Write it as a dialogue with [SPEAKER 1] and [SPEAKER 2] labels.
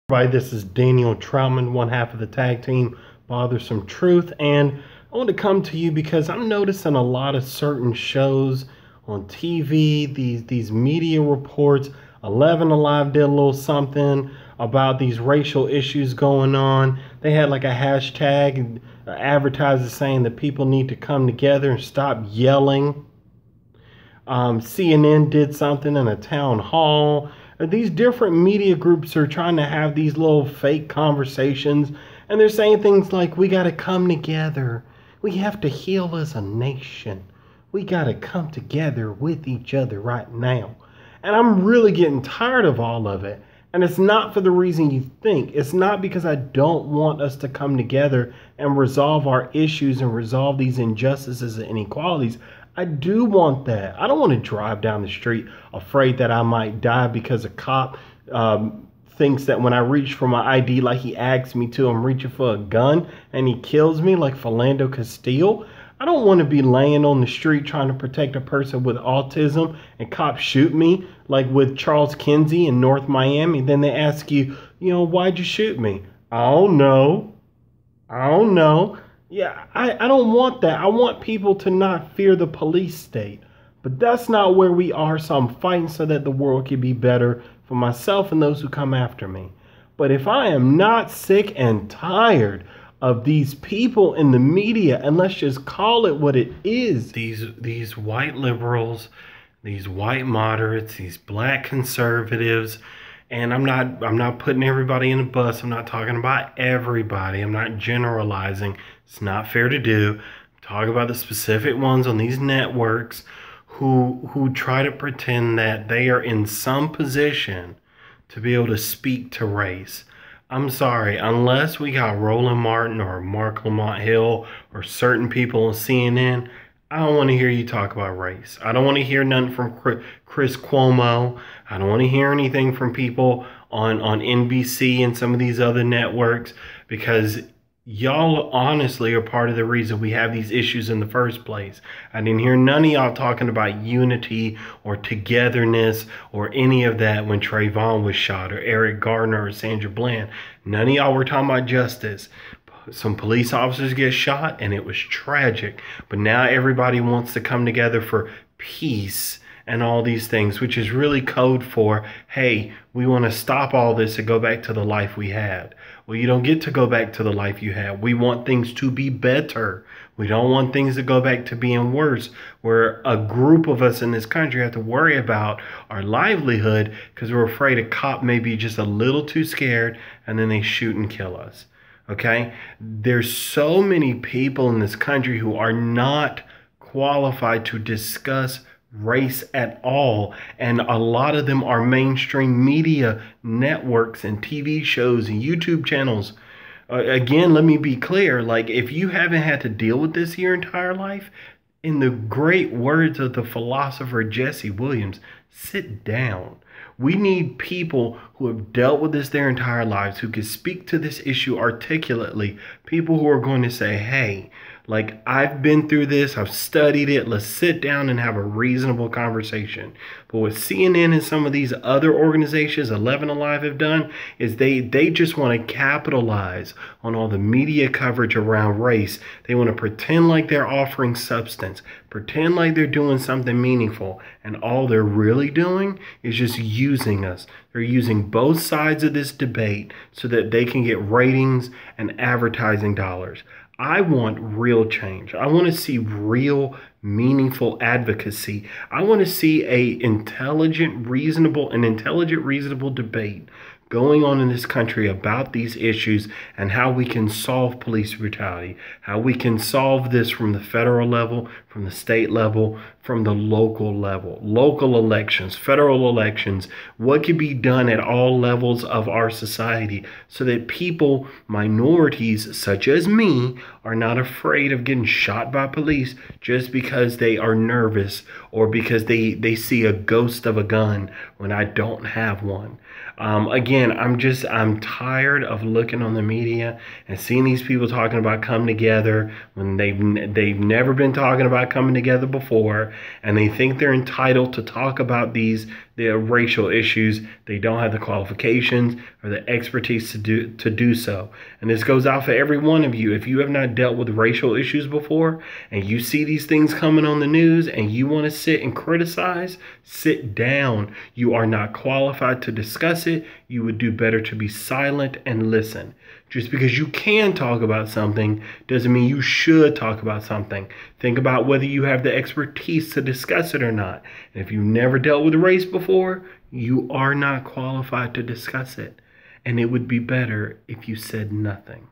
[SPEAKER 1] Everybody, this is Daniel Troutman, one half of the tag team Bothersome Truth, and I want to come to you because I'm noticing a lot of certain shows on TV, these media reports. 11 Alive did a little something about these racial issues going on. They had like a hashtag advertiser saying that people need to come together and stop yelling. CNN did something in a town hall. These different media groups are trying to have these little fake conversations, and they're saying things like, we got to come together. We have to heal as a nation. We got to come together with each other right now. And I'm really getting tired of all of it. And it's not for the reason you think. It's not because I don't want us to come together and resolve our issues and resolve these injustices and inequalities. I do want that. I don't want to drive down the street afraid that I might die because a cop thinks that when I reach for my ID like he asks me to, I'm reaching for a gun and he kills me like Philando Castile. I don't want to be laying on the street trying to protect a person with autism and cops shoot me like with Charles Kinsey in North Miami. Then they ask you, why'd you shoot me? I don't know. Yeah, I don't want that. I want people to not fear the police state. But that's not where we are, so I'm fighting so that the world can be better for myself and those who come after me. But if I am not sick and tired of these people in the media, and let's just call it what it is, these white liberals, these white moderates, these black conservatives, and I'm not putting everybody in a bus. I'm not talking about everybody. I'm not generalizing. It's not fair to do. I'm talking about the specific ones on these networks who try to pretend that they are in some position to be able to speak to race. I'm sorry, unless we got Roland Martin or Mark Lamont Hill or certain people on CNN, I don't want to hear you talk about race. I don't want to hear nothing from Chris Cuomo. I don't want to hear anything from people on NBC and some of these other networks, because y'all honestly are part of the reason we have these issues in the first place. I didn't hear none of y'all talking about unity or togetherness or any of that when Trayvon was shot, or Eric Gardner or Sandra Bland. None of y'all were talking about justice. Some police officers get shot and it was tragic. But now everybody wants to come together for peace and all these things, which is really code for, hey, we want to stop all this and go back to the life we had. Well, you don't get to go back to the life you had. We want things to be better. We don't want things to go back to being worse, where a group of us in this country have to worry about our livelihood because we're afraid a cop may be just a little too scared and then they shoot and kill us. Okay? There's so many people in this country who are not qualified to discuss race at all, and a lot of them are mainstream media networks and TV shows and YouTube channels. Again, let me be clear, like, if you haven't had to deal with this your entire life, in the great words of the philosopher Jesse Williams, sit down. We need people who have dealt with this their entire lives, who can speak to this issue articulately, people who are going to say, hey, like, I've been through this, I've studied it, let's sit down and have a reasonable conversation. But what CNN and some of these other organizations, 11 Alive, have done is they just want to capitalize on all the media coverage around race. They want to pretend like they're offering substance, pretend like they're doing something meaningful, and all they're really doing is just using us. They're using both sides of this debate so that they can get ratings and advertising dollars. I want real change. I want to see real, meaningful advocacy. I want to see an intelligent, reasonable debate going on in this country about these issues and how we can solve police brutality, how we can solve this from the federal level, from the state level, from the local level, local elections, federal elections, what can be done at all levels of our society so that people, minorities such as me, are not afraid of getting shot by police just because they are nervous or because they see a ghost of a gun when I don't have one. Again, I'm tired of looking on the media and seeing these people talking about coming together when they've never been talking about coming together before, and they think they're entitled to talk about these the racial issues, they don't have the qualifications or the expertise to do so. And this goes out for every one of you. If you have not dealt with racial issues before and you see these things coming on the news and you want to sit and criticize, sit down. You are not qualified to discuss it. You would do better to be silent and listen. Just because you can talk about something doesn't mean you should talk about something. Think about whether you have the expertise to discuss it or not. And if you've never dealt with race before, you are not qualified to discuss it. And it would be better if you said nothing.